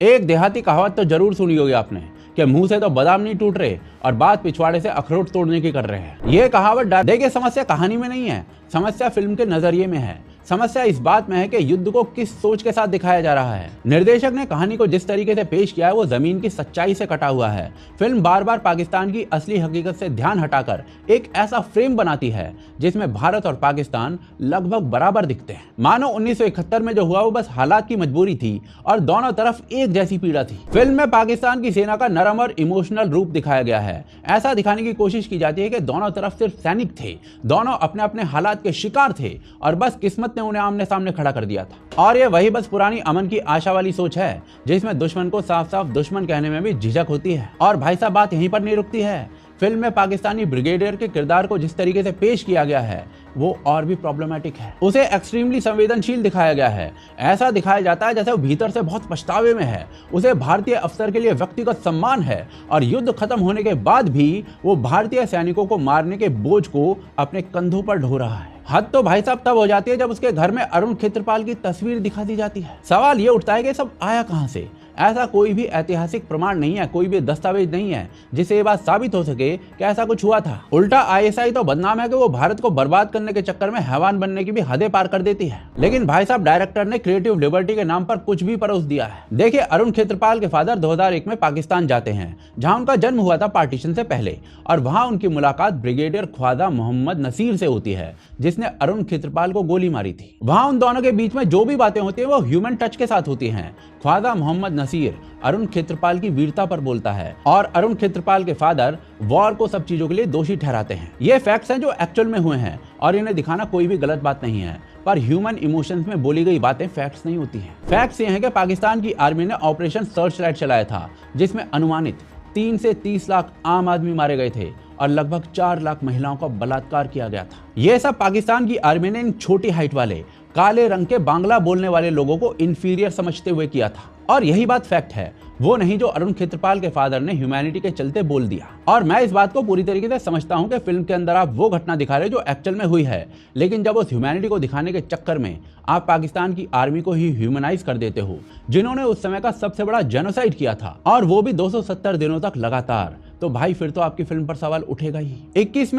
एक देहाती कहावत तो जरूर सुनी होगी आपने कि मुंह से तो बादाम नहीं टूट रहे और बात पिछवाड़े से अखरोट तोड़ने की कर रहे हैं। ये कहावत देखिए, समस्या कहानी में नहीं है, समस्या फिल्म के नजरिए में है। समस्या इस बात में है कि युद्ध को किस सोच के साथ दिखाया जा रहा है। निर्देशक ने कहानी को जिस तरीके से पेश किया है वो जमीन की सच्चाई से कटा हुआ है। फिल्म बार बार पाकिस्तान की असली हकीकत से ध्यान हटाकर एक ऐसा फ्रेम बनाती है जिसमें भारत और पाकिस्तान लगभग बराबर दिखते हैं। मानो 1971 में जो हुआ वो बस हालात की मजबूरी थी और दोनों तरफ एक जैसी पीड़ा थी। फिल्म में पाकिस्तान की सेना का नरम और इमोशनल रूप दिखाया गया है। ऐसा दिखाने की कोशिश की जाती है कि दोनों तरफ सिर्फ सैनिक थे, दोनों अपने अपने हालात के शिकार थे और बस किस्मत ने उन्हें आमने सामने खड़ा कर दिया था। और ये वही बस पुरानी अमन की आशा वाली सोच है जिसमें दुश्मन को साफ साफ दुश्मन कहने में भी झिझक होती है। और भाई साहब, बात यहीं पर नहीं रुकती है। फिल्म में पाकिस्तानी ब्रिगेडियर के किरदार को जिस तरीके से पेश किया गया है वो और भी प्रॉब्लमेटिक है। उसे एक्सट्रीमली संवेदनशील दिखाया गया है। ऐसा दिखाया जाता है जैसे वो भीतर से बहुत पछतावे में है। उसे भारतीय अफसर के लिए व्यक्तिगत सम्मान है और युद्ध खत्म होने के बाद भी वो भारतीय सैनिकों को मारने के बोझ को अपने कंधों पर ढो रहा है। हद तो भाई साहब तब हो जाती है जब उसके घर में अरुण क्षेत्रपाल की तस्वीर दिखा दी जाती है। सवाल ये उठता है कि सब आया कहां से। ऐसा कोई भी ऐतिहासिक प्रमाण नहीं है, कोई भी दस्तावेज नहीं है जिससे ये बात साबित हो सके कि ऐसा कुछ हुआ था। उल्टा आईएसआई तो बदनाम है कि वो भारत को बर्बाद करने के चक्कर में हैवान बनने की भी हदें पार कर देती है। लेकिन भाई साहब, डायरेक्टर ने क्रिएटिव लिबर्टी के नाम पर कुछ भी परोस दिया है। देखिए, अरुण क्षेत्रपाल के फादर 2001 में पाकिस्तान जाते हैं जहां उनका जन्म हुआ था पार्टीशन से पहले, और वहां उनकी मुलाकात ब्रिगेडियर ख्वाजा मोहम्मद नसीर से होती है जिसने अरुण क्षेत्रपाल को गोली मारी थी। वहां उन दोनों के बीच में जो भी बातें होती है वो ह्यूमन टच के साथ होती हैं। ख्वाजा मोहम्मद नसीर अरुण क्षेत्रपाल की वीरता पर बोलता है और अरुण क्षेत्रपाल के फादर वॉर को सब चीजों के लिए दोषी ठहराते हैं। ये फैक्ट्स हैं जो एक्चुअल में हुए हैं और इन्हें दिखाना कोई भी गलत बात नहीं है, पर ह्यूमन इमोशंस में बोली गई बातें फैक्ट्स नहीं होती हैं। फैक्ट्स ये हैं कि पाकिस्तान की आर्मी ने ऑपरेशन सर्च लाइट चलाया था जिसमें अनुमानित 3 से 30 लाख आम आदमी मारे गए थे और लगभग 4 लाख महिलाओं का बलात्कार किया गया था। यह सब पाकिस्तान की आर्मी ने इन छोटी हाइट वाले काले रंग के बांग्ला बोलने वाले लोगों को इंफीरियर समझते हुए किया था। और यही बात फैक्ट है, वो नहीं जो अरुण क्षेत्रपाल के फादर ने ह्यूमैनिटी के चलते बोल दिया। और मैं इस बात को पूरी तरीके से समझता हूं कि फिल्म के अंदर आप वो घटना दिखा रहे जो एक्चुअल में हुई है, लेकिन जब उस ह्यूमैनिटी को दिखाने के चक्कर में आप पाकिस्तान की आर्मी को ही ह्यूमनाइज कर देते हो जिन्होंने उस समय का सबसे बड़ा जेनोसाइड किया था और वो भी 270 दिनों तक लगातार, तो भाई फिर तो आपकी फिल्म पर सवाल उठेगा ही। 21